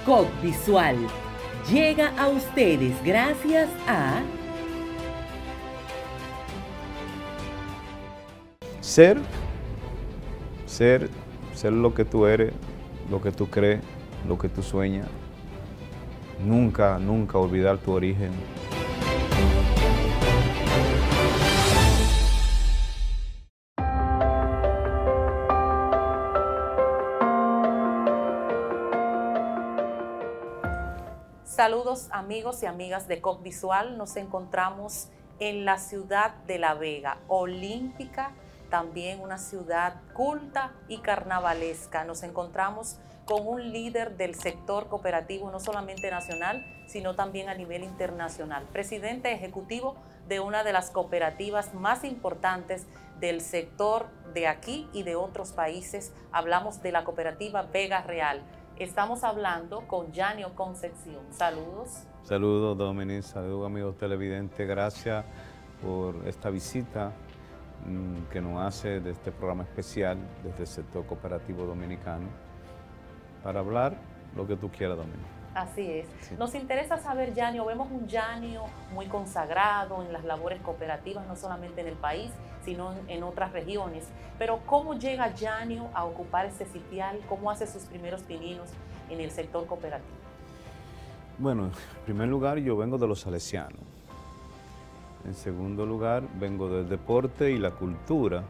COC Visual llega a ustedes gracias a Ser lo que tú eres, lo que tú crees, lo que tú sueñas. Nunca olvidar tu origen. Saludos amigos y amigas de COC Visual. Nos encontramos en la ciudad de La Vega, olímpica, también una ciudad culta y carnavalesca. Nos encontramos con un líder del sector cooperativo, no solamente nacional, sino también a nivel internacional. Presidente ejecutivo de una de las cooperativas más importantes del sector de aquí y de otros países. Hablamos de la cooperativa Vega Real. Estamos hablando con Yanio Concepción. Saludos. Saludos, Dominic. Saludos, amigos televidentes. Gracias por esta visita que nos hace de este programa especial desde el sector cooperativo dominicano para hablar lo que tú quieras, Dominic. Así es. Sí. Nos interesa saber, Yanio, vemos un Yanio muy consagrado en las labores cooperativas, no solamente en el país, sino en otras regiones. Pero ¿cómo llega Yanio a ocupar ese sitial? ¿Cómo hace sus primeros pininos en el sector cooperativo? Bueno, en primer lugar, yo vengo de los salesianos. En segundo lugar, vengo del deporte y la cultura.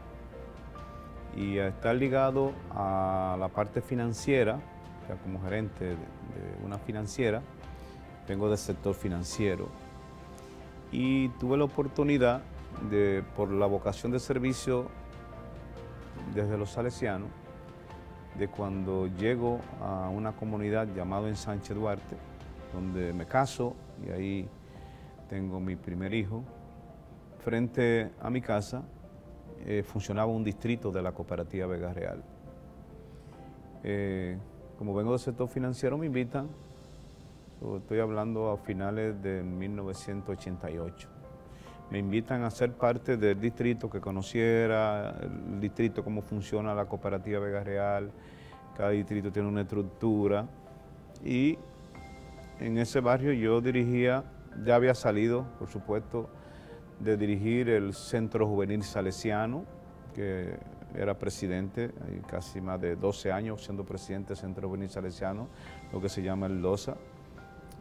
Y a estar ligado a la parte financiera, o sea, como gerente de una financiera, vengo del sector financiero. Y tuve la oportunidad por la vocación de servicio desde los salesianos, de cuando llego a una comunidad llamada Ensanche Duarte, donde me caso y ahí tengo mi primer hijo. Frente a mi casa funcionaba un distrito de la cooperativa Vega Real. Como vengo del sector financiero, me invitan, estoy hablando a finales de 1988, me invitan a ser parte del distrito, que conociera el distrito, cómo funciona la cooperativa Vega Real. Cada distrito tiene una estructura y en ese barrio yo dirigía, ya había salido, por supuesto, de dirigir el Centro Juvenil Salesiano, que era presidente, casi más de 12 años siendo presidente del Centro Juvenil Salesiano, lo que se llama el LOSA.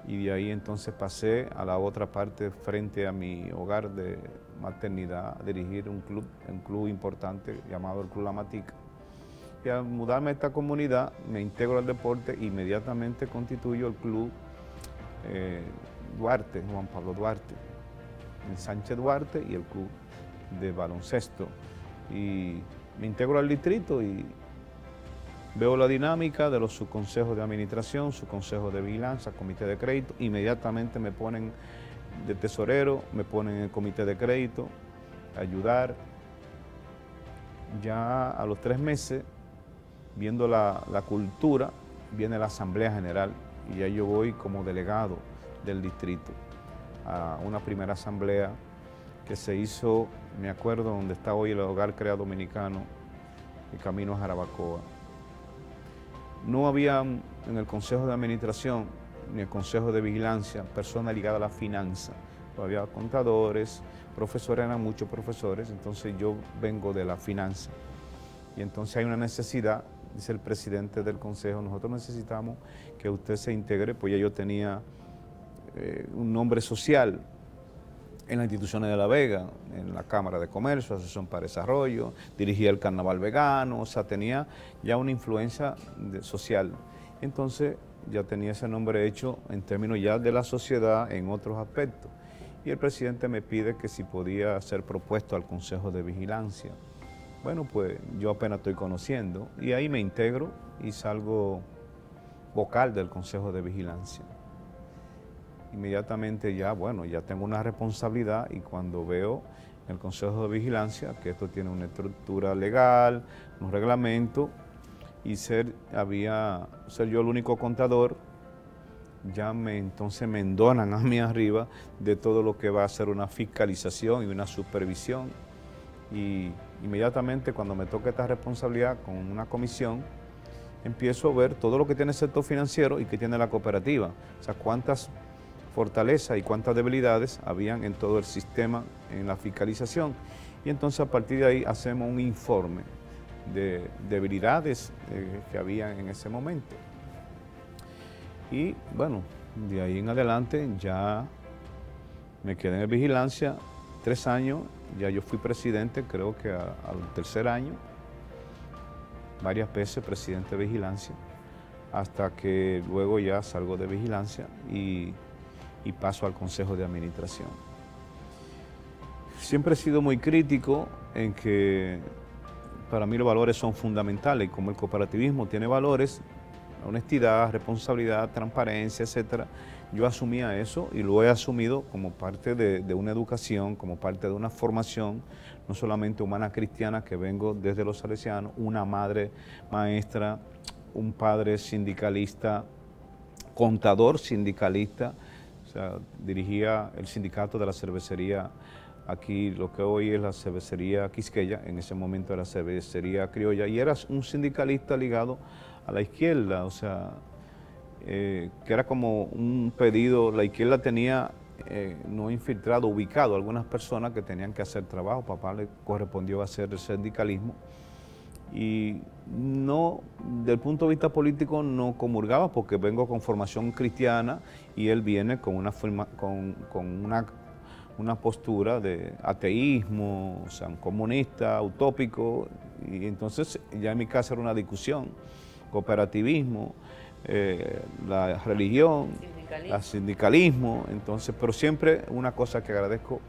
Y de ahí entonces pasé a la otra parte, frente a mi hogar de maternidad, a dirigir un club importante llamado el Club La Matica. Y al mudarme a esta comunidad, me integro al deporte, inmediatamente constituyo el Club Duarte, Juan Pablo Duarte, en Sánchez Duarte, y el Club de baloncesto. Y me integro al distrito y veo la dinámica de los subconsejos de administración, subconsejos de vigilancia, comité de crédito. Inmediatamente me ponen de tesorero, me ponen en el comité de crédito, a ayudar. Ya a los 3 meses, viendo la cultura, viene la Asamblea General y ya yo voy como delegado del distrito a una primera asamblea que se hizo, me acuerdo, donde está hoy el Hogar Crea Dominicano, el Camino a Jarabacoa. No había en el Consejo de Administración ni el Consejo de Vigilancia personas ligadas a la finanza. Había contadores, profesores, eran muchos profesores, entonces yo vengo de la finanza. Y entonces hay una necesidad, dice el presidente del Consejo, nosotros necesitamos que usted se integre, pues ya yo tenía un nombre social en las instituciones de La Vega, en la Cámara de Comercio, Asociación para Desarrollo, dirigía el Carnaval Vegano, o sea, tenía ya una influencia social. Entonces ya tenía ese nombre hecho en términos ya de la sociedad en otros aspectos. Y el presidente me pide que si podía ser propuesto al Consejo de Vigilancia. Bueno, pues yo apenas estoy conociendo y ahí me integro y salgo vocal del Consejo de Vigilancia. Inmediatamente ya, bueno, ya tengo una responsabilidad y cuando veo en el Consejo de Vigilancia que esto tiene una estructura legal, un reglamento y ser yo el único contador, ya entonces me endonan a mí arriba de todo lo que va a ser una fiscalización y una supervisión. Y inmediatamente cuando me toca esta responsabilidad con una comisión, empiezo a ver todo lo que tiene el sector financiero y que tiene la cooperativa. O sea, cuántas fortalezas y cuántas debilidades habían en todo el sistema, en la fiscalización. Y entonces a partir de ahí hacemos un informe de debilidades que había en ese momento. Y bueno, de ahí en adelante ya me quedé en vigilancia 3 años, ya yo fui presidente, creo que al tercer año, varias veces presidente de vigilancia, hasta que luego ya salgo de vigilancia y paso al Consejo de Administración. Siempre he sido muy crítico en que para mí los valores son fundamentales, y como el cooperativismo tiene valores, honestidad, responsabilidad, transparencia, etcétera, yo asumía eso y lo he asumido como parte de una educación, como parte de una formación, no solamente humana cristiana, que vengo desde los salesianos, una madre maestra, un padre sindicalista, contador sindicalista, o sea, dirigía el sindicato de la cervecería, aquí lo que hoy es la cervecería Quisqueya, en ese momento era cervecería Criolla, y era un sindicalista ligado a la izquierda, o sea, que era como un pedido, la izquierda tenía no infiltrado, ubicado algunas personas que tenían que hacer trabajo, papá le correspondió hacer el sindicalismo, y no, del punto de vista político no comulgaba porque vengo con formación cristiana y él viene con una postura de ateísmo, o sea, un comunista, utópico, y entonces ya en mi casa era una discusión, cooperativismo, la religión, el sindicalismo, entonces, pero siempre una cosa que agradezco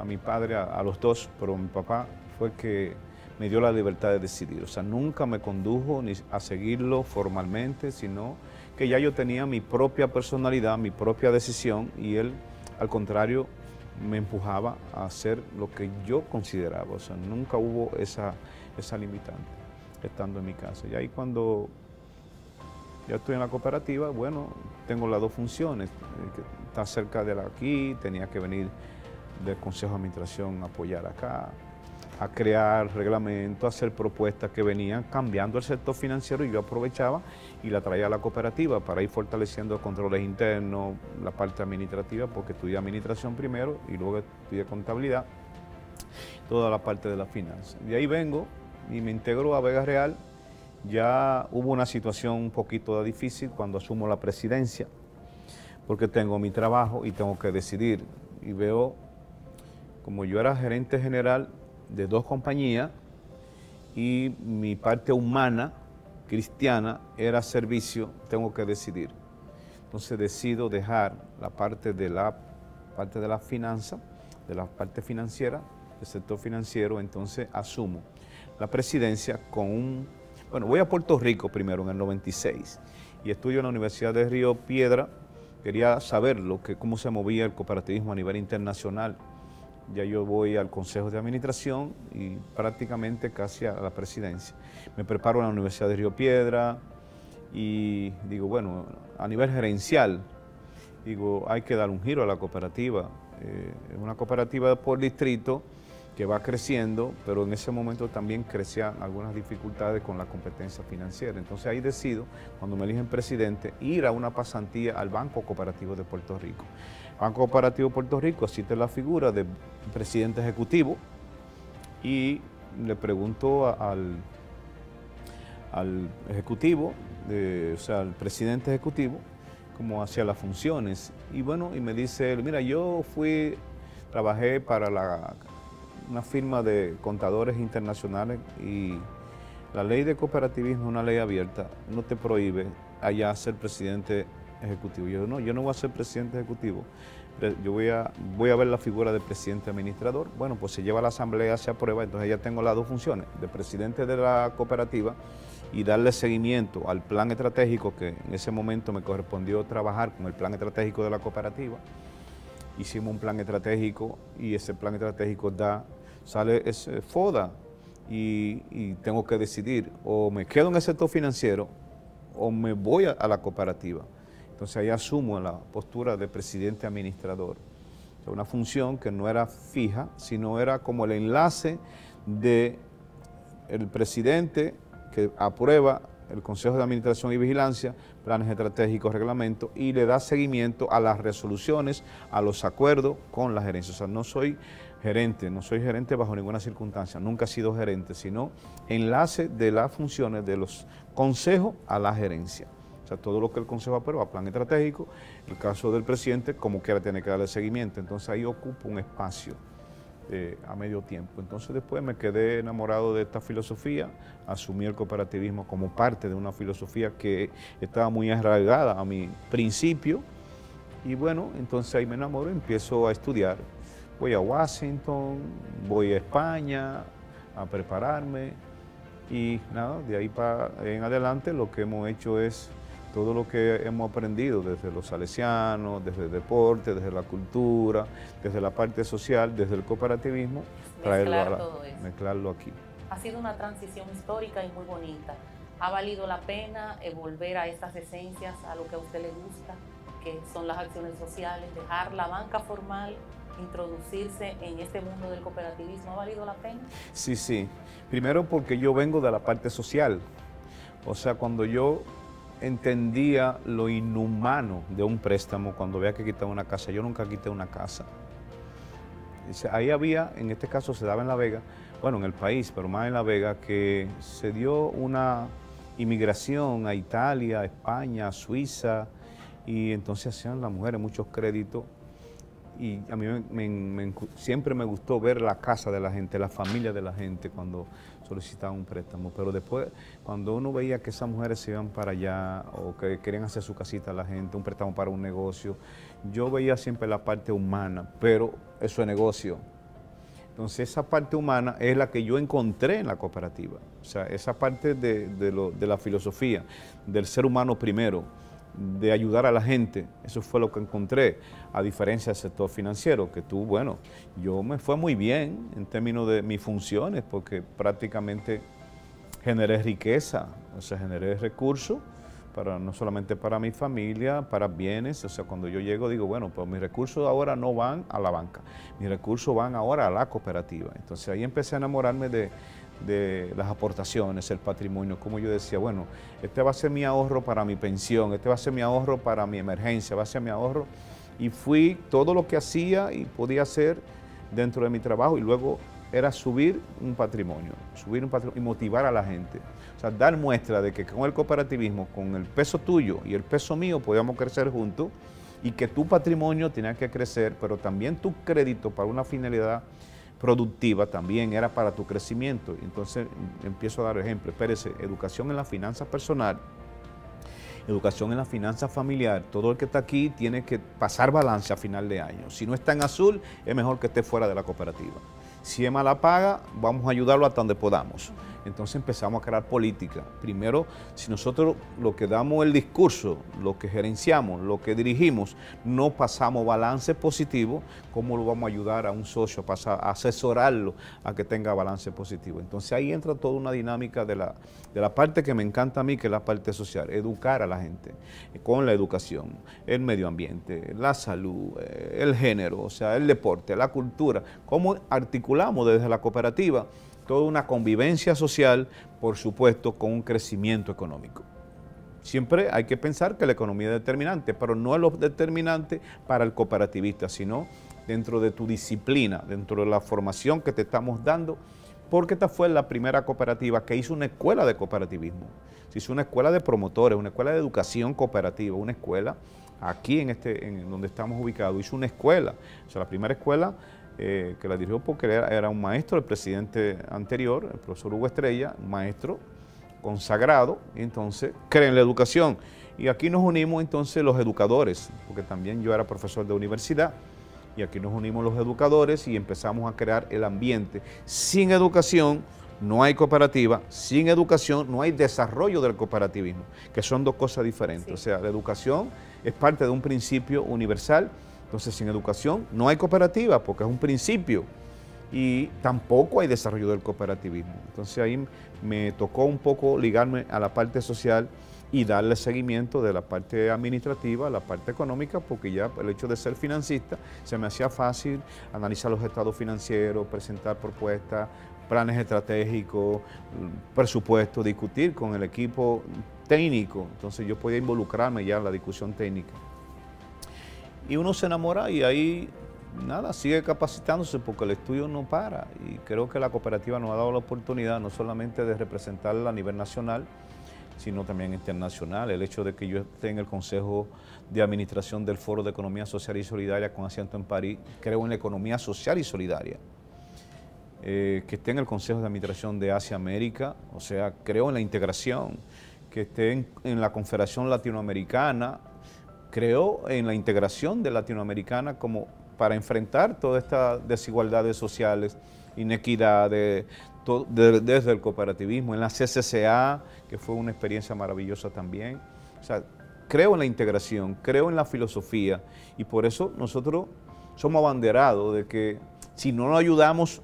a mi padre, a los dos, pero a mi papá, fue que me dio la libertad de decidir, o sea, nunca me condujo ni a seguirlo formalmente, sino que ya yo tenía mi propia personalidad, mi propia decisión, y él, al contrario, me empujaba a hacer lo que yo consideraba, o sea, nunca hubo esa limitante estando en mi casa. Y ahí cuando ya estoy en la cooperativa, bueno, tengo las dos funciones, está cerca de aquí, tenía que venir del Consejo de Administración a apoyar acá, a crear reglamentos, a hacer propuestas que venían cambiando el sector financiero, y yo aprovechaba y la traía a la cooperativa para ir fortaleciendo controles internos, la parte administrativa, porque estudié administración primero y luego estudié contabilidad, toda la parte de la finanza. De ahí vengo y me integro a Vega Real. Ya hubo una situación un poquito difícil cuando asumo la presidencia, porque tengo mi trabajo y tengo que decidir, y veo, como yo era gerente general de 2 compañías y mi parte humana, cristiana, era servicio, tengo que decidir. Entonces decido dejar la parte de la finanza, de la parte financiera, del sector financiero, entonces asumo la presidencia con bueno, voy a Puerto Rico primero en el 96 y estudio en la Universidad de Río Piedra. Quería saber cómo se movía el cooperativismo a nivel internacional. Ya yo voy al Consejo de Administración y prácticamente casi a la presidencia. Me preparo en la Universidad de Río Piedra y digo, bueno, a nivel gerencial, digo, hay que dar un giro a la cooperativa. Es una cooperativa por distrito que va creciendo, pero en ese momento también crecían algunas dificultades con la competencia financiera. Entonces ahí decido, cuando me eligen presidente, ir a una pasantía al Banco Cooperativo de Puerto Rico. Banco Cooperativo de Puerto Rico existe la figura de presidente ejecutivo y le pregunto al ejecutivo, o sea, al presidente ejecutivo, cómo hacía las funciones. Y bueno, y me dice, mira, yo trabajé para una firma de contadores internacionales y la ley de cooperativismo es una ley abierta, no te prohíbe allá ser presidente ejecutivo. Yo no voy a ser presidente ejecutivo, yo voy a ver la figura de presidente administrador. Bueno, pues se lleva a la asamblea, se aprueba, entonces ya tengo las 2 funciones, de presidente de la cooperativa y darle seguimiento al plan estratégico, que en ese momento me correspondió trabajar con el plan estratégico de la cooperativa. Hicimos un plan estratégico y ese plan estratégico sale ese FODA y tengo que decidir, o me quedo en el sector financiero o me voy a la cooperativa. Entonces ahí asumo la postura de presidente administrador. O sea, una función que no era fija, sino era como el enlace del presidente que aprueba el Consejo de Administración y Vigilancia, planes estratégicos, reglamentos, y le da seguimiento a las resoluciones, a los acuerdos con la gerencia. O sea, no soy gerente bajo ninguna circunstancia, nunca he sido gerente, sino enlace de las funciones de los consejos a la gerencia. O sea, todo lo que el Consejo aprueba, plan estratégico, el caso del presidente, como quiera, tiene que darle seguimiento. Entonces ahí ocupo un espacio a medio tiempo. Entonces después me quedé enamorado de esta filosofía, asumí el cooperativismo como parte de una filosofía que estaba muy arraigada a mi principio, y bueno, entonces ahí me enamoro, empiezo a estudiar. Voy a Washington, voy a España a prepararme, y nada, de ahí en adelante lo que hemos hecho es todo lo que hemos aprendido desde los salesianos, desde el deporte, desde la cultura, desde la parte social, desde el cooperativismo, mezclarlo aquí. Ha sido una transición histórica y muy bonita. ¿Ha valido la pena volver a estas esencias, a lo que a usted le gusta, que son las acciones sociales, dejar la banca formal, introducirse en este mundo del cooperativismo? ¿Ha valido la pena? Sí, sí. Primero porque yo vengo de la parte social. O sea, cuando yo entendía lo inhumano de un préstamo, cuando había que quitar una casa, yo nunca quité una casa. Ahí había, en este caso se daba en La Vega, bueno, en el país, pero más en La Vega, que se dio una inmigración a Italia, a España, a Suiza, y entonces hacían las mujeres muchos créditos, y a mí siempre me gustó ver la casa de la gente, la familia de la gente cuando solicitaban un préstamo, pero después cuando uno veía que esas mujeres se iban para allá o que querían hacer su casita a la gente, un préstamo para un negocio, yo veía siempre la parte humana, pero eso es negocio. Entonces esa parte humana es la que yo encontré en la cooperativa, o sea, esa parte de la filosofía, del ser humano primero, de ayudar a la gente, eso fue lo que encontré, a diferencia del sector financiero, que tú, bueno, yo me fue muy bien en términos de mis funciones, porque prácticamente generé riqueza, o sea, generé recursos, no solamente para mi familia, para bienes. O sea, cuando yo llego digo, bueno, pues mis recursos ahora no van a la banca, mis recursos van ahora a la cooperativa. Entonces ahí empecé a enamorarme de las aportaciones, el patrimonio, como yo decía, bueno, este va a ser mi ahorro para mi pensión, este va a ser mi ahorro para mi emergencia, va a ser mi ahorro, y fui todo lo que hacía y podía hacer dentro de mi trabajo, y luego era subir un patrimonio y motivar a la gente, o sea, dar muestra de que con el cooperativismo, con el peso tuyo y el peso mío podíamos crecer juntos, y que tu patrimonio tenía que crecer, pero también tu crédito para una finalidad productiva también era para tu crecimiento. Entonces empiezo a dar ejemplos. Espérese, educación en la finanza personal, educación en la finanza familiar. Todo el que está aquí tiene que pasar balance a final de año. Si no está en azul, es mejor que esté fuera de la cooperativa. Si es mala paga, vamos a ayudarlo hasta donde podamos. Entonces empezamos a crear política. Primero, si nosotros lo que damos el discurso, lo que gerenciamos, lo que dirigimos, no pasamos balance positivo, ¿cómo lo vamos a ayudar a un socio, a asesorarlo a que tenga balance positivo? Entonces ahí entra toda una dinámica de la parte que me encanta a mí, que es la parte social, educar a la gente con la educación, el medio ambiente, la salud, el género, o sea, el deporte, la cultura, cómo articulamos desde la cooperativa toda una convivencia social, por supuesto, con un crecimiento económico. Siempre hay que pensar que la economía es determinante, pero no es lo determinante para el cooperativista, sino dentro de tu disciplina, dentro de la formación que te estamos dando, porque esta fue la primera cooperativa que hizo una escuela de cooperativismo. Se hizo una escuela de promotores, una escuela de educación cooperativa, una escuela aquí en donde estamos ubicados, hizo una escuela, o sea, la primera escuela que la dirigió porque era un maestro, el presidente anterior, el profesor Hugo Estrella, un maestro consagrado, y entonces creen la educación. Y aquí nos unimos entonces los educadores, porque también yo era profesor de universidad, y aquí nos unimos los educadores y empezamos a crear el ambiente. Sin educación no hay cooperativa, sin educación no hay desarrollo del cooperativismo, que son dos cosas diferentes. Sí. O sea, la educación es parte de un principio universal. Entonces, sin educación no hay cooperativa, porque es un principio, y tampoco hay desarrollo del cooperativismo. Entonces ahí me tocó un poco ligarme a la parte social y darle seguimiento de la parte administrativa a la parte económica, porque ya el hecho de ser financista se me hacía fácil analizar los estados financieros, presentar propuestas, planes estratégicos, presupuesto, discutir con el equipo técnico. Entonces yo podía involucrarme ya en la discusión técnica. Y uno se enamora y ahí, nada, sigue capacitándose porque el estudio no para. Y creo que la cooperativa nos ha dado la oportunidad no solamente de representarla a nivel nacional, sino también internacional. El hecho de que yo esté en el Consejo de Administración del Foro de Economía Social y Solidaria con asiento en París, creo en la economía social y solidaria. Que esté en el Consejo de Administración de Asia-América, o sea, creo en la integración, que esté en la Confederación Latinoamericana, creo en la integración de Latinoamericana como para enfrentar todas estas desigualdades sociales, inequidad, desde el cooperativismo, en la CCCA, que fue una experiencia maravillosa también. O sea, creo en la integración, creo en la filosofía y por eso nosotros somos abanderados de que si no nos ayudamos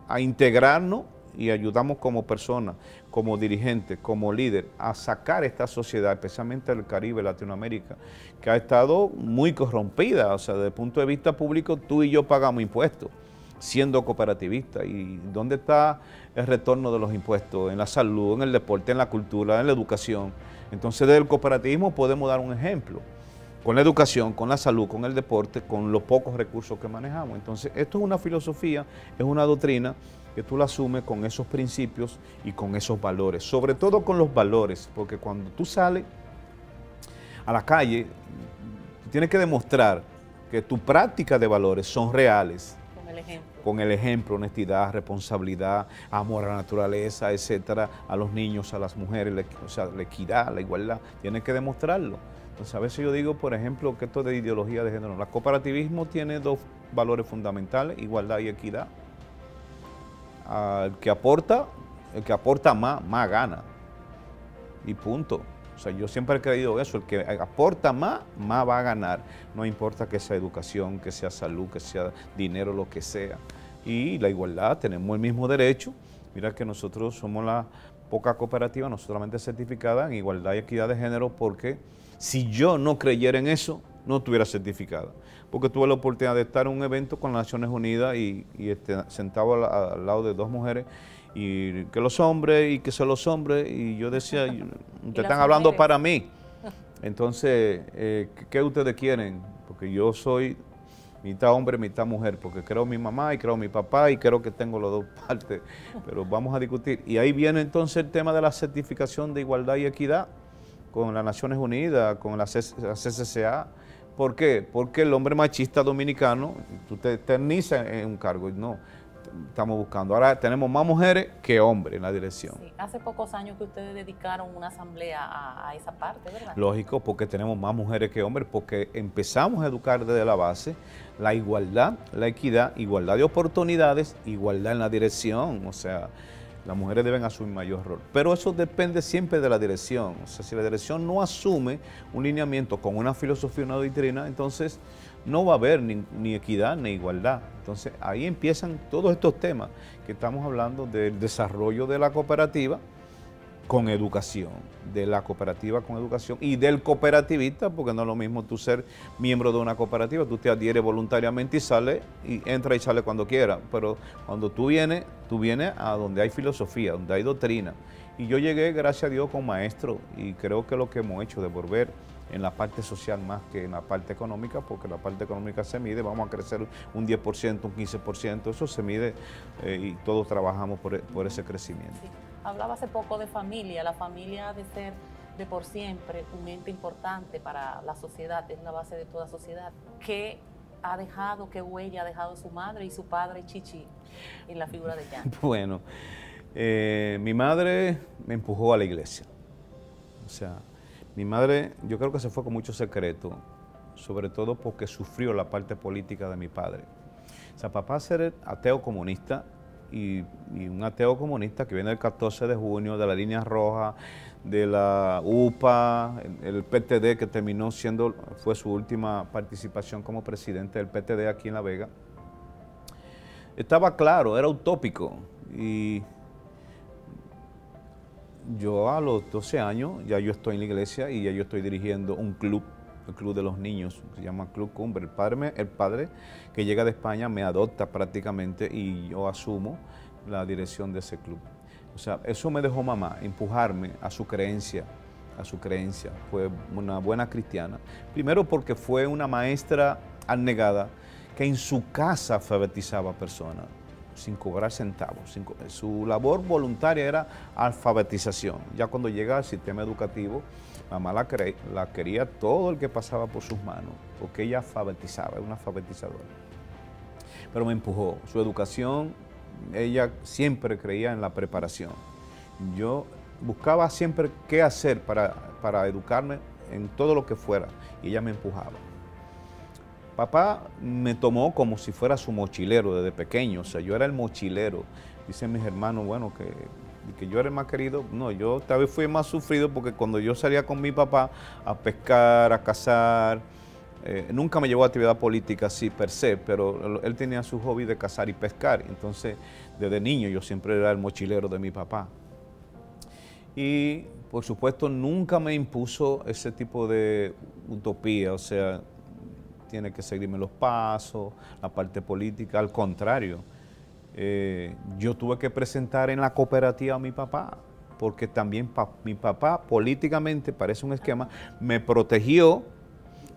a integrarnos y ayudamos como personas, como dirigentes, como líder, a sacar esta sociedad, especialmente el Caribe, Latinoamérica, que ha estado muy corrompida. O sea, desde el punto de vista público, tú y yo pagamos impuestos, siendo cooperativistas. ¿Y dónde está el retorno de los impuestos? En la salud, en el deporte, en la cultura, en la educación. Entonces, desde el cooperativismo podemos dar un ejemplo, con la educación, con la salud, con el deporte, con los pocos recursos que manejamos. Entonces, esto es una filosofía, es una doctrina que tú la asumes con esos principios y con esos valores, sobre todo con los valores, porque cuando tú sales a la calle, tú tienes que demostrar que tu práctica de valores son reales. Con el ejemplo. Con el ejemplo, honestidad, responsabilidad, amor a la naturaleza, etcétera, a los niños, a las mujeres, o sea, la equidad, la igualdad, tienes que demostrarlo. Entonces, a veces yo digo, por ejemplo, que esto de ideología de género, el cooperativismo tiene dos valores fundamentales, igualdad y equidad. El que aporta más gana. Y punto. O sea, yo siempre he creído eso, el que aporta más va a ganar. No importa que sea educación, que sea salud, que sea dinero, lo que sea. Y la igualdad, tenemos el mismo derecho. Mira que nosotros somos la poca cooperativa, no solamente certificada en igualdad y equidad de género, porque si yo no creyera en eso, no estuviera certificada. Porque tuve la oportunidad de estar en un evento con las Naciones Unidas y sentado al lado de dos mujeres, y que los hombres, y que son los hombres, y yo decía, ustedes están hablando para mí. Entonces, ¿qué ustedes quieren? Porque yo soy mitad hombre, mitad mujer, porque creo en mi mamá y creo en mi papá y creo que tengo las dos partes, pero vamos a discutir. Y ahí viene entonces el tema de la certificación de igualdad y equidad con las Naciones Unidas, con la CCCA. ¿Por qué? Porque el hombre machista dominicano, tú te eternizas en un cargo, y no, estamos buscando. Ahora tenemos más mujeres que hombres en la dirección. Sí, hace pocos años que ustedes dedicaron una asamblea a esa parte, ¿verdad? Lógico, porque tenemos más mujeres que hombres, porque empezamos a educar desde la base la igualdad, la equidad, igualdad de oportunidades, igualdad en la dirección, o sea, las mujeres deben asumir mayor rol. Pero eso depende siempre de la dirección. O sea, si la dirección no asume un lineamiento con una filosofía, una doctrina, entonces no va a haber ni equidad ni igualdad. Entonces ahí empiezan todos estos temas que estamos hablando del desarrollo de la cooperativa con educación, de la cooperativa con educación y del cooperativista, porque no es lo mismo tú ser miembro de una cooperativa, tú te adhieres voluntariamente y sales, y entra y sale cuando quieras, pero cuando tú vienes a donde hay filosofía, donde hay doctrina. Y yo llegué, gracias a Dios, con maestro, y creo que lo que hemos hecho de volver en la parte social más que en la parte económica, porque la parte económica se mide, vamos a crecer un 10%, un 15%, eso se mide y todos trabajamos por ese crecimiento. Sí. Hablaba hace poco de familia, la familia ha de ser de por siempre un ente importante para la sociedad, es la base de toda sociedad. ¿Qué ha dejado, qué huella ha dejado su madre y su padre Chichi en la figura de Jan? Bueno, mi madre me empujó a la iglesia, o sea, mi madre yo creo que se fue con mucho secreto, sobre todo porque sufrió la parte política de mi padre. O sea, papá ser ateo comunista, y un ateo comunista que viene el 14 de junio, de la línea roja, de la UPA, el PTD, que fue su última participación como presidente del PTD aquí en La Vega. Estaba claro, era utópico. Y yo a los 12 años, ya yo estoy en la iglesia y ya yo estoy dirigiendo un club, el Club de los Niños, se llama Club Cumbre. El padre que llega de España me adopta prácticamente y yo asumo la dirección de ese club. O sea, eso me dejó mamá, empujarme a su creencia, Fue una buena cristiana. Primero porque fue una maestra abnegada que en su casa alfabetizaba personas sin cobrar centavos. Su labor voluntaria era alfabetización. Ya cuando llega al sistema educativo, mamá la quería todo el que pasaba por sus manos, porque ella alfabetizaba, era una alfabetizadora. Pero me empujó. Su educación, ella siempre creía en la preparación. Yo buscaba siempre qué hacer para educarme en todo lo que fuera, y ella me empujaba. Papá me tomó como si fuera su mochilero desde pequeño, o sea, yo era el mochilero. Dicen mis hermanos, bueno, que yo era el más querido. No, yo tal vez fui más sufrido porque cuando yo salía con mi papá a pescar, a cazar, nunca me llevó a actividad política así per se, pero él tenía su hobby de cazar y pescar. Entonces, desde niño yo siempre era el mochilero de mi papá. Y, por supuesto, nunca me impuso ese tipo de utopía, o sea, tiene que seguirme los pasos, la parte política. Al contrario, yo tuve que presentar en la cooperativa a mi papá, porque también mi papá políticamente, parece un esquema, me protegió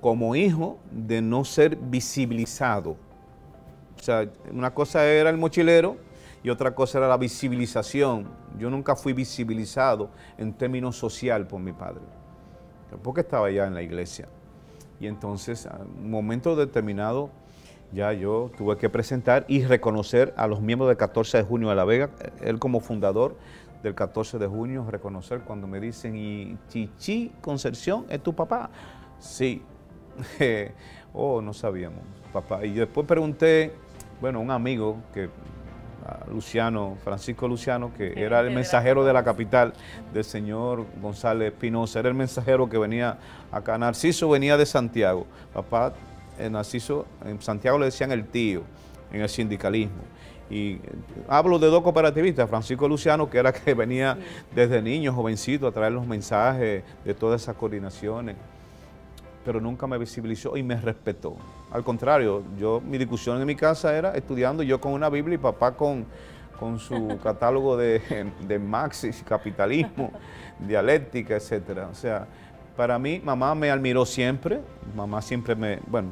como hijo de no ser visibilizado. O sea, una cosa era el mochilero y otra cosa era la visibilización. Yo nunca fui visibilizado en términos social por mi padre, porque estaba ya en la iglesia. Y entonces, a un momento determinado, ya yo tuve que presentar y reconocer a los miembros del 14 de junio de La Vega, él como fundador del 14 de junio, reconocer cuando me dicen, ¿y Chichi Concepción es tu papá? Sí. Oh, no sabíamos, papá. Y después pregunté, bueno, un amigo que... Luciano, Francisco Luciano, que era el mensajero de la capital del señor González Espinosa, era el mensajero que venía acá. Narciso venía de Santiago, papá, Narciso, en Santiago le decían el tío, en el sindicalismo. Y hablo de dos cooperativistas, Francisco Luciano, que era que venía desde niño, jovencito, a traer los mensajes de todas esas coordinaciones, pero nunca me visibilizó y me respetó. Al contrario, mi discusión en mi casa era estudiando, yo con una Biblia y papá con su catálogo de Marx, capitalismo, dialéctica, etcétera. O sea, para mí, mamá me admiró siempre, mamá siempre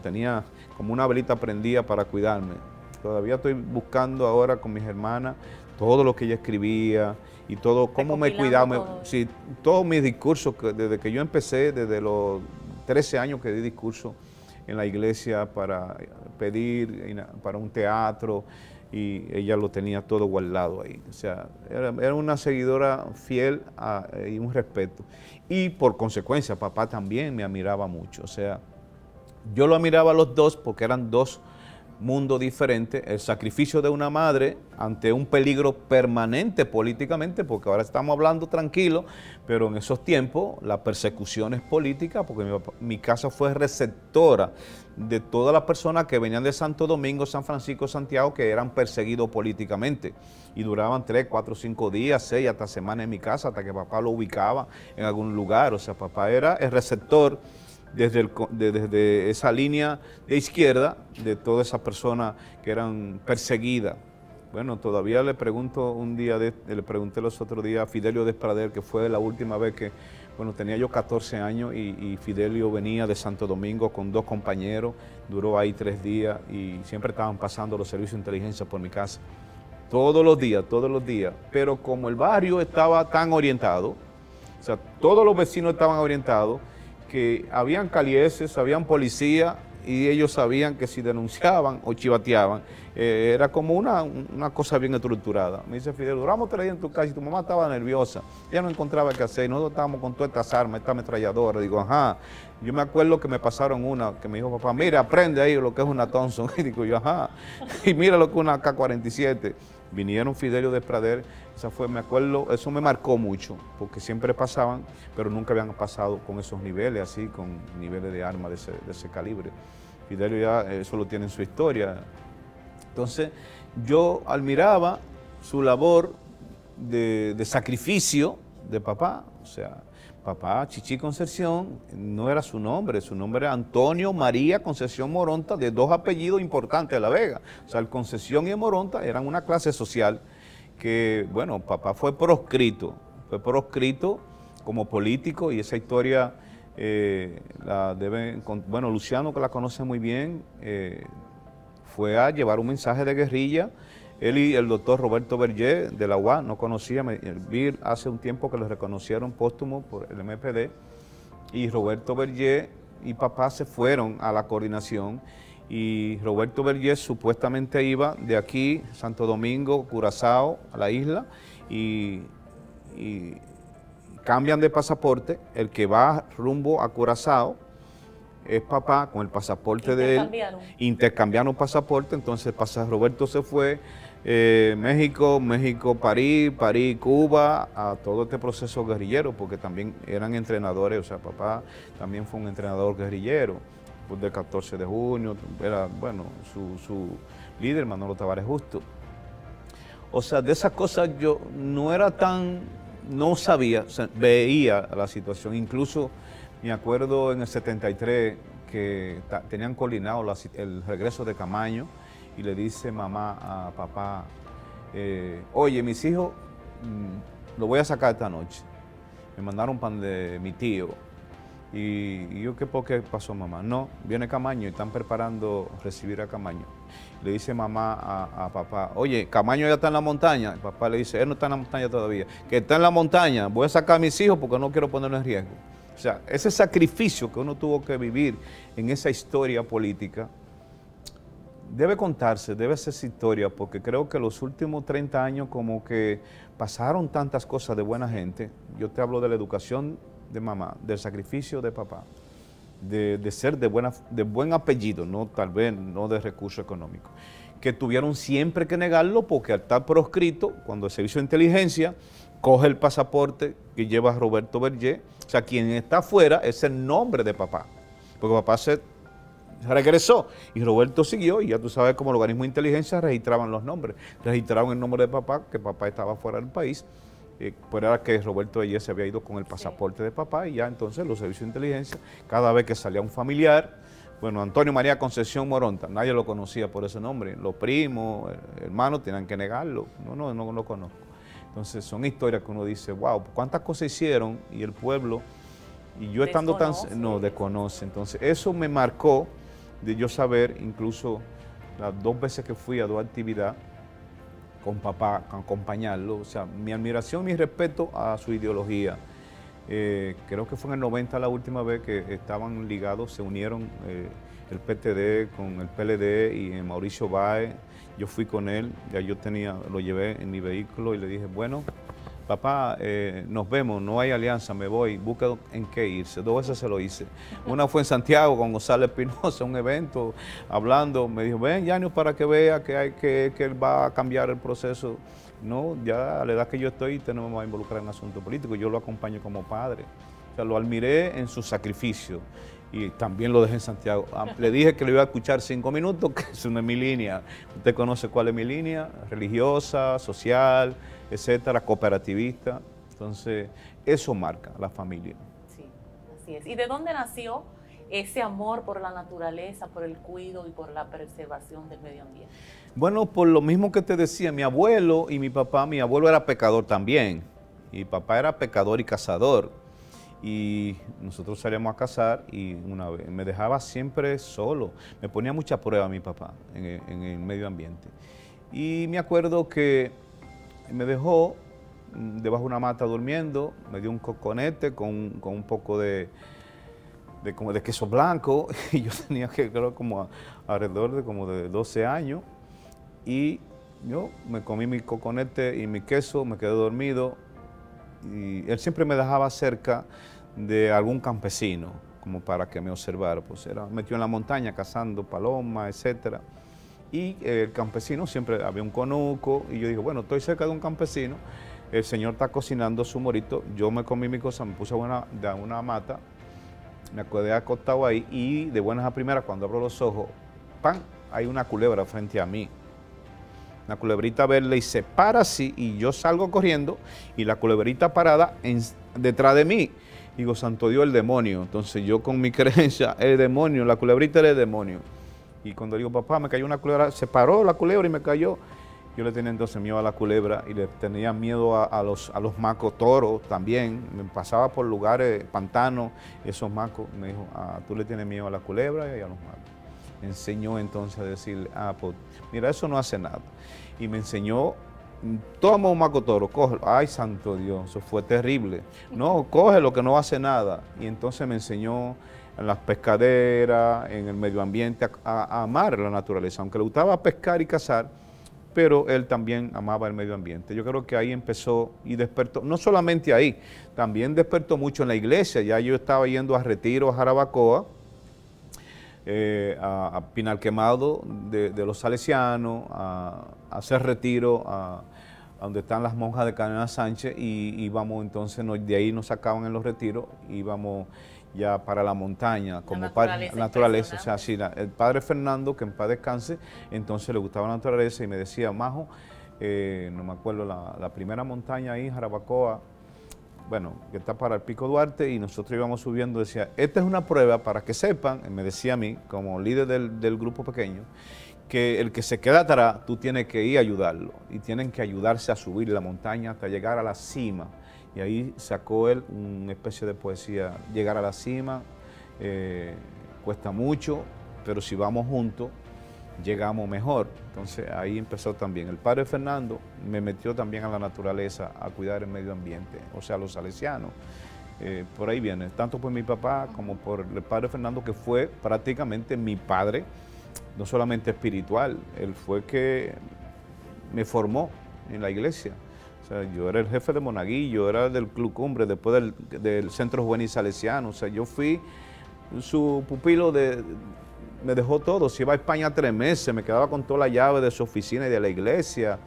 tenía como una velita prendida para cuidarme. Todavía estoy buscando ahora con mis hermanas todo lo que ella escribía y todo, cómo me cuidaba. Sí, todos mis discursos, desde que yo empecé, desde los 13 años que di discurso en la iglesia para pedir para un teatro, y ella lo tenía todo guardado ahí. O sea, era una seguidora fiel y un respeto. Y por consecuencia, papá también me admiraba mucho. O sea, yo lo admiraba a los dos porque eran dos mundos diferentes. El sacrificio de una madre ante un peligro permanente políticamente, porque ahora estamos hablando tranquilo, pero en esos tiempos las persecuciones políticas, porque mi casa fue receptora de todas las personas que venían de Santo Domingo, San Francisco, Santiago, que eran perseguidos políticamente y duraban 3, 4, 5 días, 6, hasta semanas en mi casa, hasta que papá lo ubicaba en algún lugar. O sea, papá era el receptor desde esa línea de izquierda de todas esas personas que eran perseguidas. Bueno, todavía le pregunto le pregunté los otros días a Fidelio Desprader, que fue la última vez que, bueno, tenía yo 14 años y Fidelio venía de Santo Domingo con 2 compañeros, duró ahí 3 días y siempre estaban pasando los servicios de inteligencia por mi casa. Todos los días, pero como el barrio estaba tan orientado, o sea, todos los vecinos estaban orientados, que habían calieses, habían policía y ellos sabían que si denunciaban o chivateaban, era como una cosa bien estructurada. Me dice Fidel, duramos 3 días en tu casa y tu mamá estaba nerviosa, ella no encontraba qué hacer, nosotros estábamos con todas estas armas, esta ametralladora. Digo, ajá, yo me acuerdo que me pasaron una, que me dijo papá, mira, aprende ahí lo que es una Thompson. Y digo yo, ajá, y mira lo que es una AK-47. Vinieron Fidelio Desprader, me acuerdo, eso me marcó mucho, porque siempre pasaban, pero nunca habían pasado con esos niveles, así, con niveles de armas de ese calibre. Fidelio ya eso lo tiene en su historia. Entonces, yo admiraba su labor de sacrificio de papá. O sea, papá, Chichi Concepción, no era su nombre era Antonio María Concepción Moronta, de 2 apellidos importantes de La Vega. O sea, el Concepción y el Moronta eran una clase social que, bueno, papá fue proscrito como político y esa historia la deben, bueno, Luciano, que la conoce muy bien, fue a llevar un mensaje de guerrilla. Él y el doctor Roberto Berger de la UAS, no conocía, vi hace un tiempo que lo reconocieron póstumo por el MPD, y Roberto Berger y papá se fueron a la coordinación, y Roberto Berger supuestamente iba de aquí, Santo Domingo, Curazao, a la isla, y cambian de pasaporte. El que va rumbo a Curazao es papá con el pasaporte de él, intercambiaron pasaporte. Entonces Roberto se fue, México, París, Cuba, a todo este proceso guerrillero, porque también eran entrenadores, o sea, papá también fue un entrenador guerrillero, pues del 14 de junio, era, bueno, su líder, Manolo Tavares Justo. O sea, de esas cosas yo no era tan, no sabía, o sea, veía la situación. Incluso me acuerdo en el 73 que tenían coordinado el regreso de Camaño, y le dice mamá a papá, oye, mis hijos lo voy a sacar esta noche. Me mandaron pan de mi tío. Y yo, ¿por qué pasó, mamá? No, viene Camaño y están preparando recibir a Camaño. Le dice mamá a papá, oye, Camaño ya está en la montaña. El papá le dice, él no está en la montaña todavía. Que está en la montaña, voy a sacar a mis hijos porque no quiero ponerlo en riesgo. O sea, ese sacrificio que uno tuvo que vivir en esa historia política, debe contarse, debe ser esa historia, porque creo que los últimos 30 años como que pasaron tantas cosas de buena gente. Yo te hablo de la educación de mamá, del sacrificio de papá, de ser de buen apellido, no tal vez no de recursos económicos, que tuvieron siempre que negarlo, porque al estar proscrito, cuando el servicio de inteligencia coge el pasaporte que lleva Roberto Berger, o sea, quien está afuera es el nombre de papá, porque papá se regresó y Roberto siguió, y ya tú sabes cómo el organismo de inteligencia registraban los nombres, registraban el nombre de papá, que papá estaba fuera del país, pues era que Roberto Berger se había ido con el pasaporte de papá, y ya entonces los servicios de inteligencia, cada vez que salía un familiar, bueno, Antonio María Concepción Moronta, nadie lo conocía por ese nombre, los primos, hermanos tenían que negarlo, no lo conozco. Entonces son historias que uno dice, wow, cuántas cosas hicieron, y el pueblo, y yo estando tan, no, desconoce. Entonces eso me marcó de yo saber, incluso las 2 veces que fui a 2 actividades con papá, a acompañarlo, o sea, mi admiración, mi respeto a su ideología. Creo que fue en el 90 la última vez que estaban ligados, se unieron el PTD con el PLD y Mauricio Báez. Yo fui con él, ya yo lo llevé en mi vehículo y le dije, bueno, papá, nos vemos, no hay alianza, me voy, busca en qué irse. 2 veces se lo hice. Una fue en Santiago con Gonzalo Espinosa, un evento, hablando, me dijo, ven, Yanio, para que vea que él va a cambiar el proceso. No, ya a la edad que yo estoy, no me va a involucrar en asunto político, yo lo acompaño como padre. O sea, lo admiré en su sacrificio y también lo dejé en Santiago. Le dije que le iba a escuchar 5 minutos, que eso no es mi línea. Usted conoce cuál es mi línea, religiosa, social, etcétera, cooperativista. Entonces, eso marca la familia. Sí, así es. ¿Y de dónde nació ese amor por la naturaleza, por el cuidado y por la preservación del medio ambiente? Bueno, por lo mismo que te decía, mi abuelo y mi papá, mi abuelo era pescador también, y papá era pescador y cazador. Y nosotros salíamos a cazar, y una vez me dejaba siempre solo, me ponía mucha prueba mi papá en el medio ambiente. Y me acuerdo que me dejó debajo de una mata durmiendo, me dio un coconete con un poco de queso blanco, y yo tenía que, creo, como alrededor de 12 años, y yo me comí mi coconete y mi queso, me quedé dormido, y él siempre me dejaba cerca de algún campesino, como para que me observara, pues era metido en la montaña cazando palomas, etcétera. Y el campesino siempre había un conuco, y yo dije, bueno, estoy cerca de un campesino, el señor está cocinando su morito, yo me comí mi cosa, me puse de una mata, me quedé acostado ahí, y de buenas a primeras, cuando abro los ojos, ¡pam!, hay una culebra frente a mí. Una culebrita verde, y se para así, y yo salgo corriendo, y la culebrita parada detrás de mí. Digo, santo Dios, el demonio. Entonces yo con mi creencia, el demonio, la culebrita era el demonio. Y cuando digo, papá, me cayó una culebra, se paró la culebra y me cayó. Yo le tenía entonces miedo a la culebra y le tenía miedo a los macos toros también. Me pasaba por lugares, pantanos, esos macos. Me dijo, tú le tienes miedo a la culebra y a los macos. Me enseñó entonces a decirle, pues mira, eso no hace nada. Y me enseñó, toma un maco toro, cógelo. Ay, santo Dios, eso fue terrible. No, cógelo que no hace nada. Y entonces me enseñó en las pescaderas, en el medio ambiente, a amar la naturaleza. Aunque le gustaba pescar y cazar, pero él también amaba el medio ambiente. Yo creo que ahí empezó y despertó, no solamente ahí, también despertó mucho en la iglesia. Ya yo estaba yendo a retiro a Jarabacoa, a Pinalquemado de los salesianos, a hacer retiro a donde están las monjas de Canela Sánchez, y íbamos entonces, de ahí nos sacaban en los retiros, íbamos ya para la montaña, como naturaleza. O sea, sí, el padre Fernando, que en paz descanse, entonces le gustaba la naturaleza y me decía, Majo, no me acuerdo, la primera montaña ahí, Jarabacoa, bueno, que está para el Pico Duarte, y nosotros íbamos subiendo, decía, esta es una prueba para que sepan, me decía a mí, como líder del grupo pequeño, que el que se queda atrás, tú tienes que ir a ayudarlo, y tienen que ayudarse a subir la montaña hasta llegar a la cima. Y ahí sacó él una especie de poesía, llegar a la cima, cuesta mucho, pero si vamos juntos, llegamos mejor. Entonces ahí empezó también. El padre Fernando me metió también a la naturaleza, a cuidar el medio ambiente, o sea, los salesianos. Por ahí viene, tanto por mi papá como por el padre Fernando, que fue prácticamente mi padre, no solamente espiritual, él fue que me formó en la iglesia. O sea, yo era el jefe de Monaguillo, era del Club Cumbre, después del Centro Juvenil Salesiano. O sea, yo fui su pupilo, me dejó todo. Se iba a España 3 meses, me quedaba con toda la llave de su oficina y de la iglesia.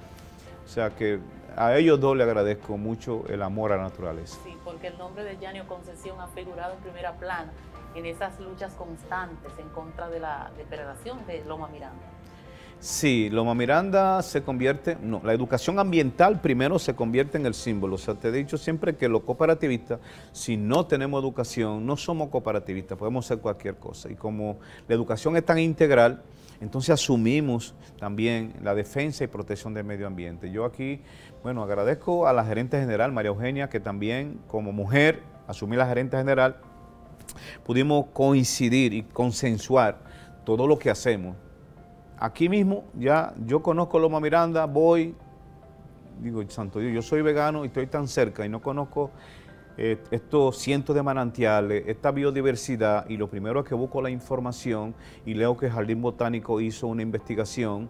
O sea, que a ellos dos le agradezco mucho el amor a la naturaleza. Sí, porque el nombre de Yanio Concepción ha figurado en primera plana en esas luchas constantes en contra de la depredación de Loma Miranda. Sí, Loma Miranda se convierte, no, la educación ambiental primero se convierte en el símbolo. O sea, te he dicho siempre que los cooperativistas, si no tenemos educación, no somos cooperativistas, podemos hacer cualquier cosa. Y como la educación es tan integral, entonces asumimos también la defensa y protección del medio ambiente. Yo aquí, bueno, agradezco a la gerente general, María Eugenia, que también como mujer, asumí la gerente general, pudimos coincidir y consensuar todo lo que hacemos. Aquí mismo, ya yo conozco Loma Miranda, voy, digo, santo Dios, yo soy vegano y estoy tan cerca y no conozco estos cientos de manantiales, esta biodiversidad, y lo primero es que busco la información y leo que el Jardín Botánico hizo una investigación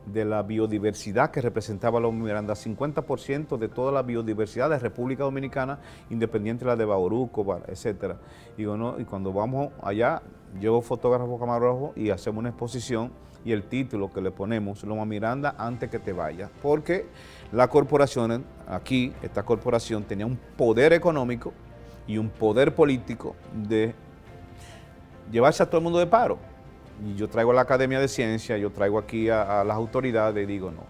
de la biodiversidad que representaba Loma Miranda, 50% de toda la biodiversidad de República Dominicana, independiente de la de Bauruco, etcétera. Digo, no, y cuando vamos allá, llevo fotógrafo, camarógrafo y hacemos una exposición, y el título que le ponemos, Loma Miranda antes que te vayas, porque las corporaciones, aquí, esta corporación tenía un poder económico y un poder político de llevarse a todo el mundo de paro. Y yo traigo a la Academia de Ciencias, yo traigo aquí a las autoridades y digo, no,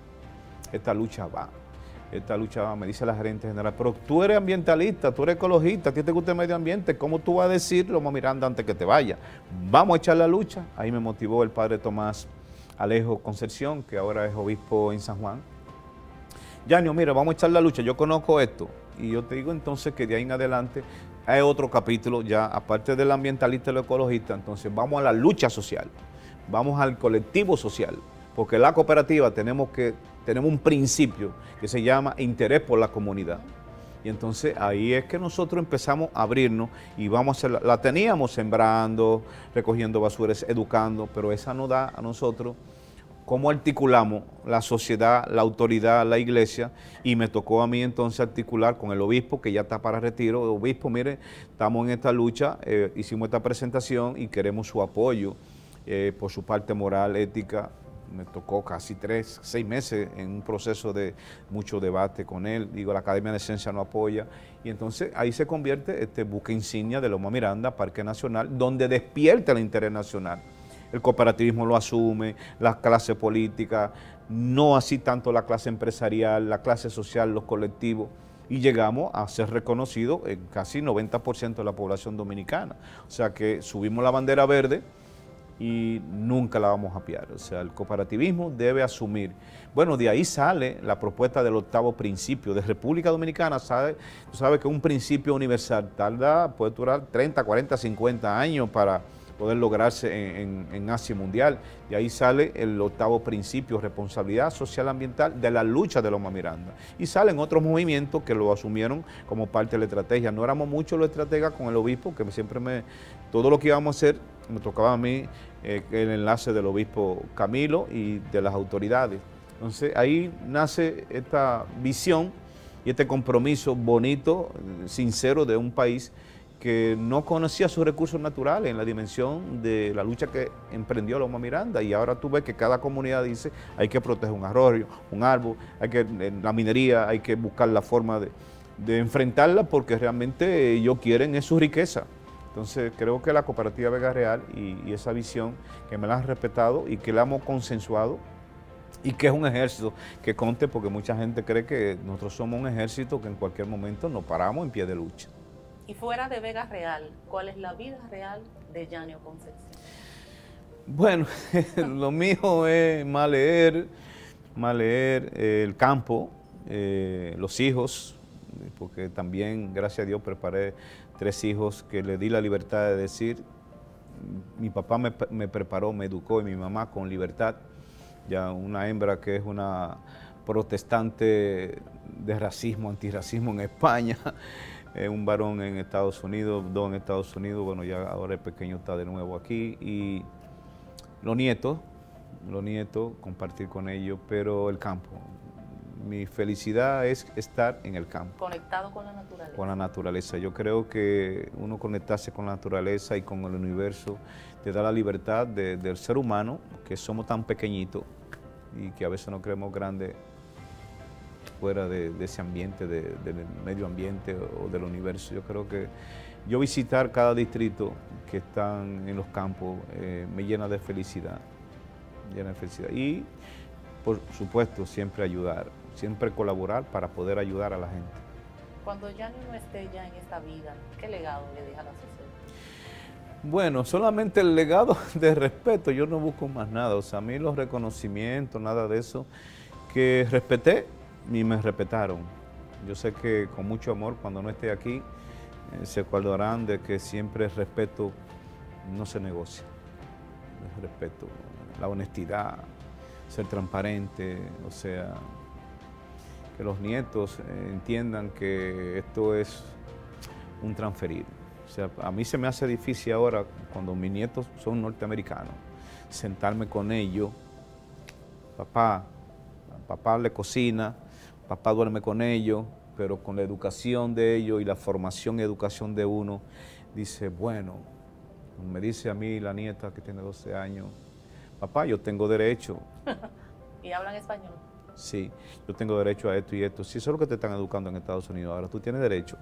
esta lucha va, me dice la gerente general, pero tú eres ambientalista, tú eres ecologista, a ti te gusta el medio ambiente, ¿cómo tú vas a decir Loma Miranda antes que te vaya? Vamos a echar la lucha. Ahí me motivó el padre Tomás Alejo Concepción, que ahora es obispo en San Juan. Yanio, mira, vamos a echar la lucha, yo conozco esto. Y yo te digo entonces que de ahí en adelante hay otro capítulo ya, aparte del ambientalista y el ecologista, entonces vamos a la lucha social, vamos al colectivo social, porque la cooperativa tenemos un principio que se llama interés por la comunidad. Y entonces ahí es que nosotros empezamos a abrirnos y vamos a hacer, la teníamos sembrando, recogiendo basuras, educando, pero esa nos da a nosotros cómo articulamos la sociedad, la autoridad, la iglesia, y me tocó a mí entonces articular con el obispo, que ya está para retiro. Obispo, mire, estamos en esta lucha, hicimos esta presentación y queremos su apoyo por su parte moral, ética. Me tocó casi 6 meses en un proceso de mucho debate con él. Digo, la Academia de Ciencias no apoya. Y entonces ahí se convierte este buque insignia de Loma Miranda, Parque Nacional, donde despierta el interés nacional. El cooperativismo lo asume, la clase política, no así tanto la clase empresarial, la clase social, los colectivos, y llegamos a ser reconocidos en casi 90% de la población dominicana. O sea que subimos la bandera verde y nunca la vamos a apiar. O sea, el cooperativismo debe asumir. Bueno, de ahí sale la propuesta del 8º principio de República Dominicana. Tú sabes que un principio universal puede durar 30, 40, 50 años para poder lograrse en Asia Mundial. De ahí sale el 8º principio, responsabilidad social ambiental de la lucha de Loma Miranda. Y salen otros movimientos que lo asumieron como parte de la estrategia. No éramos muchos los estrategas con el obispo, que todo lo que íbamos a hacer, me tocaba a mí el enlace del obispo Camilo y de las autoridades. Entonces ahí nace esta visión y este compromiso bonito, sincero de un país que no conocía sus recursos naturales en la dimensión de la lucha que emprendió Loma Miranda, y ahora tú ves que cada comunidad dice hay que proteger un arroyo, un árbol, la minería, hay que buscar la forma de enfrentarla porque realmente ellos quieren es su riqueza. Entonces creo que la cooperativa Vega Real y esa visión que me la han respetado y que la hemos consensuado y que es un ejército que conte, porque mucha gente cree que nosotros somos un ejército que en cualquier momento nos paramos en pie de lucha. Y fuera de Vega Real, ¿cuál es la vida real de Yanio Concepción? Bueno, lo mío es más leer el campo, los hijos, porque también, gracias a Dios, preparé 3 hijos que le di la libertad de decir. Mi papá me preparó, me educó, y mi mamá con libertad. Ya una hembra que es una protestante de racismo, antirracismo en España. Un varón en Estados Unidos, 2 en Estados Unidos, bueno, ya ahora el pequeño está de nuevo aquí, y los nietos, compartir con ellos, pero el campo. Mi felicidad es estar en el campo. Conectado con la naturaleza. Con la naturaleza. Yo creo que uno conectarse con la naturaleza y con el universo te da la libertad del ser humano, que somos tan pequeñitos y que a veces nos creemos grandes fuera de ese ambiente, del medio ambiente o del universo. Yo creo que yo visitar cada distrito que están en los campos me llena de felicidad, y por supuesto siempre ayudar, siempre colaborar para poder ayudar a la gente. Cuando Yanio no esté ya en esta vida, ¿qué legado le deja a la sociedad? Bueno, solamente el legado de respeto, yo no busco más nada, o sea, a mí los reconocimientos, nada de eso, que respeté y me respetaron. Yo sé que con mucho amor, cuando no esté aquí, se acordarán de que siempre el respeto no se negocia. El respeto, la honestidad, ser transparente, o sea, que los nietos entiendan que esto es un transferir. O sea, a mí se me hace difícil ahora, cuando mis nietos son norteamericanos, sentarme con ellos, papá le cocina, papá duerme con ellos, pero con la educación de ellos y la formación y educación de uno, dice, bueno, me dice a mí la nieta que tiene 12 años, papá, yo tengo derecho. ¿Y hablan español? Sí, yo tengo derecho a esto y esto. Si eso es lo que te están educando en Estados Unidos, ahora tú tienes derecho.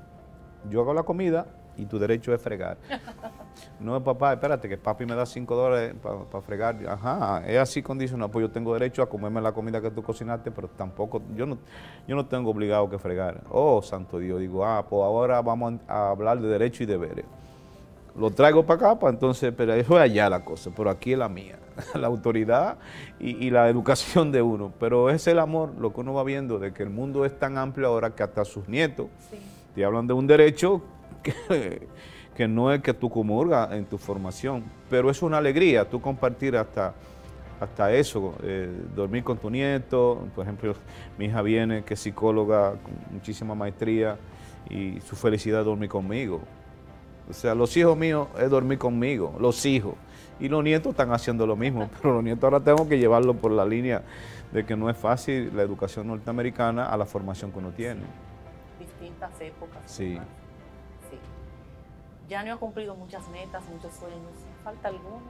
Yo hago la comida y tu derecho es fregar. No es papá, espérate, que papi me da $5 para fregar. Ajá, es así condicional, pues yo tengo derecho a comerme la comida que tú cocinaste, pero tampoco, yo no tengo obligado que fregar. Oh, santo Dios, digo, pues ahora vamos a hablar de derechos y deberes. Lo traigo para acá, pues entonces, pero eso es allá la cosa, pero aquí es la mía, la autoridad y la educación de uno. Pero es el amor, lo que uno va viendo, de que el mundo es tan amplio ahora que hasta sus nietos te hablan de un derecho que no es que tú comulgas en tu formación, pero es una alegría tú compartir hasta eso, dormir con tu nieto. Por ejemplo, mi hija viene, que es psicóloga con muchísima maestría, y su felicidad es dormir conmigo. O sea, los hijos míos es dormir conmigo, los hijos. Y los nietos están haciendo lo mismo, pero los nietos ahora tengo que llevarlo por la línea de que no es fácil la educación norteamericana a la formación que uno tiene. Distintas épocas. Sí. Sí. Yanio ha cumplido muchas metas, muchos sueños. ¿Falta alguno?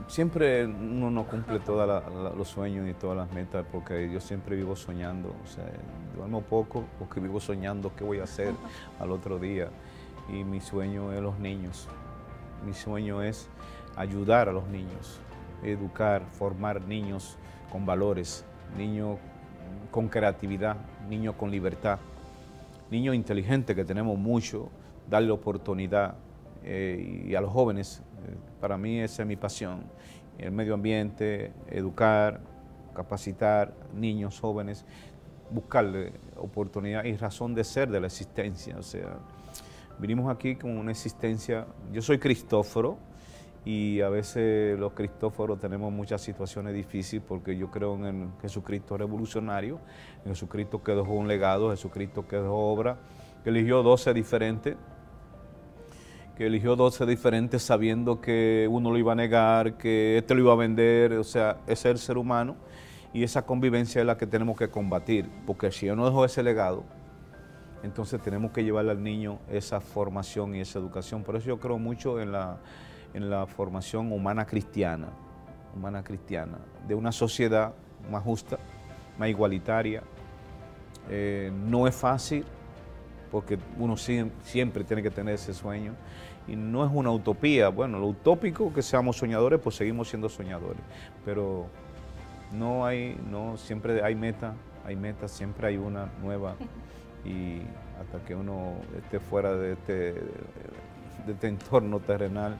Siempre uno no cumple todos los sueños y todas las metas, porque yo siempre vivo soñando. O sea, duermo poco porque vivo soñando qué voy a hacer al otro día. Y mi sueño es los niños. Mi sueño es ayudar a los niños, educar, formar niños con valores, niños con creatividad, niños con libertad, niños inteligentes, que tenemos mucho, darle oportunidad, y a los jóvenes. Para mí esa es mi pasión. El medio ambiente, educar, capacitar niños, jóvenes, buscarle oportunidad y razón de ser de la existencia. O sea, vinimos aquí con una existencia. Yo soy cristóforo y a veces los cristóforos tenemos muchas situaciones difíciles porque yo creo en el Jesucristo revolucionario, en Jesucristo que dejó un legado, Jesucristo que dejó obra, que eligió 12 diferentes, sabiendo que uno lo iba a negar, que este lo iba a vender. O sea, ese es el ser humano y esa convivencia es la que tenemos que combatir, porque si yo no dejo ese legado, entonces tenemos que llevarle al niño esa formación y esa educación. Por eso yo creo mucho en la formación humana cristiana, de una sociedad más justa, más igualitaria. No es fácil, porque uno siempre tiene que tener ese sueño, y no es una utopía. Bueno, lo utópico que seamos soñadores, pues seguimos siendo soñadores, pero siempre hay metas, siempre hay una nueva, y hasta que uno esté fuera de este entorno terrenal,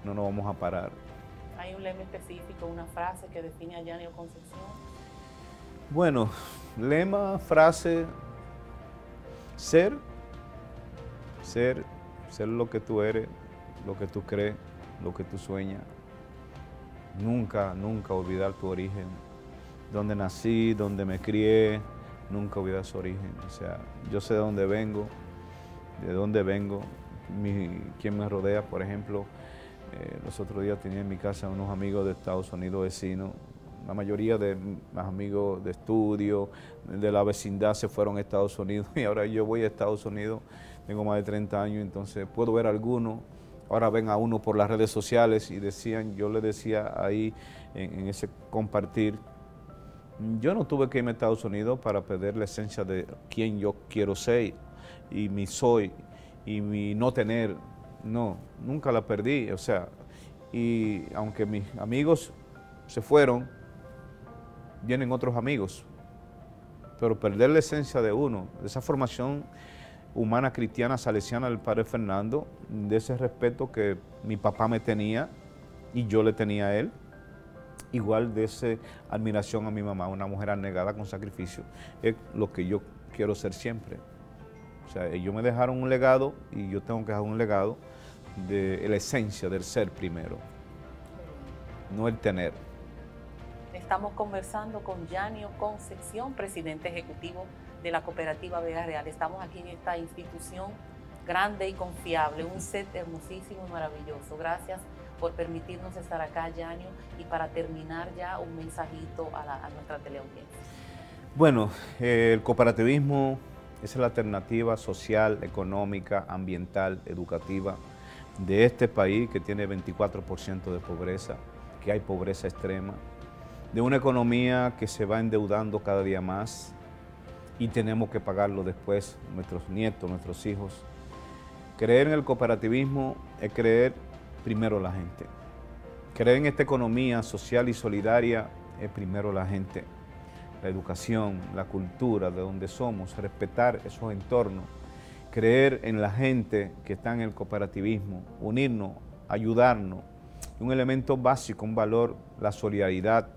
no nos vamos a parar. ¿Hay un lema específico, una frase que define a Yanio Concepción? Bueno, lema, frase, ser lo que tú eres, lo que tú crees, lo que tú sueñas. Nunca olvidar tu origen, donde nací, donde me crié, nunca olvidar su origen. O sea, yo sé de dónde vengo, quién me rodea. Por ejemplo, los otros días tenía en mi casa unos amigos de Estados Unidos vecinos. La mayoría de mis amigos de estudio, de la vecindad, se fueron a Estados Unidos y ahora yo voy a Estados Unidos, tengo más de 30 años, entonces puedo ver a algunos. Ahora ven a uno por las redes sociales y yo le decía ahí en ese compartir, yo no tuve que irme a Estados Unidos para perder la esencia de quién yo quiero ser y mi soy y mi no tener. No, nunca la perdí. O sea, y aunque mis amigos se fueron, vienen otros amigos, pero perder la esencia de uno, de esa formación humana cristiana salesiana del Padre Fernando, de ese respeto que mi papá me tenía y yo le tenía a él, igual de esa admiración a mi mamá, una mujer abnegada con sacrificio, es lo que yo quiero ser siempre. O sea, ellos me dejaron un legado y yo tengo que dejar un legado de la esencia del ser primero, no el tener. Estamos conversando con Yanio Concepción, presidente ejecutivo de la Cooperativa Vega Real. Estamos aquí en esta institución grande y confiable, un set hermosísimo y maravilloso. Gracias por permitirnos estar acá, Yanio, y para terminar ya un mensajito a nuestra teleaudiencia. Bueno, el cooperativismo es la alternativa social, económica, ambiental, educativa de este país que tiene 24% de pobreza, que hay pobreza extrema, de una economía que se va endeudando cada día más y tenemos que pagarlo después, nuestros nietos, nuestros hijos. Creer en el cooperativismo es creer primero la gente. Creer en esta economía social y solidaria es primero la gente. La educación, la cultura de donde somos, respetar esos entornos, creer en la gente que está en el cooperativismo, unirnos, ayudarnos. Un elemento básico, un valor, la solidaridad.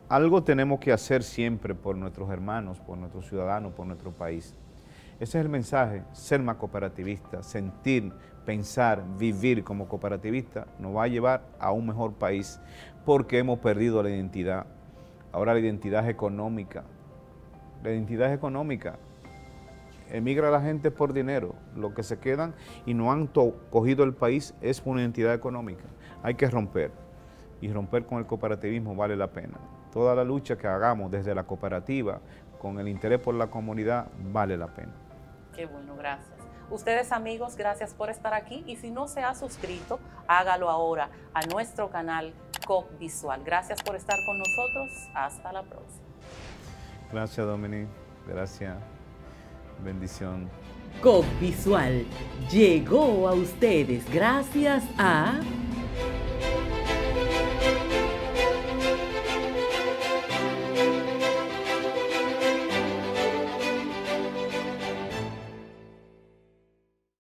Algo tenemos que hacer siempre por nuestros hermanos, por nuestros ciudadanos, por nuestro país. Ese es el mensaje, ser más cooperativista, sentir, pensar, vivir como cooperativista nos va a llevar a un mejor país porque hemos perdido la identidad. Ahora la identidad es económica. La identidad es económica. Emigra la gente por dinero. Lo que se quedan y no han cogido el país es una identidad económica. Hay que romper. Y romper con el cooperativismo vale la pena. Toda la lucha que hagamos desde la cooperativa, con el interés por la comunidad, vale la pena. Qué bueno, gracias. Ustedes, amigos, gracias por estar aquí y si no se ha suscrito, hágalo ahora a nuestro canal COP Visual. Gracias por estar con nosotros. Hasta la próxima. Gracias, Dominique. Gracias. Bendición. COP Visual llegó a ustedes gracias a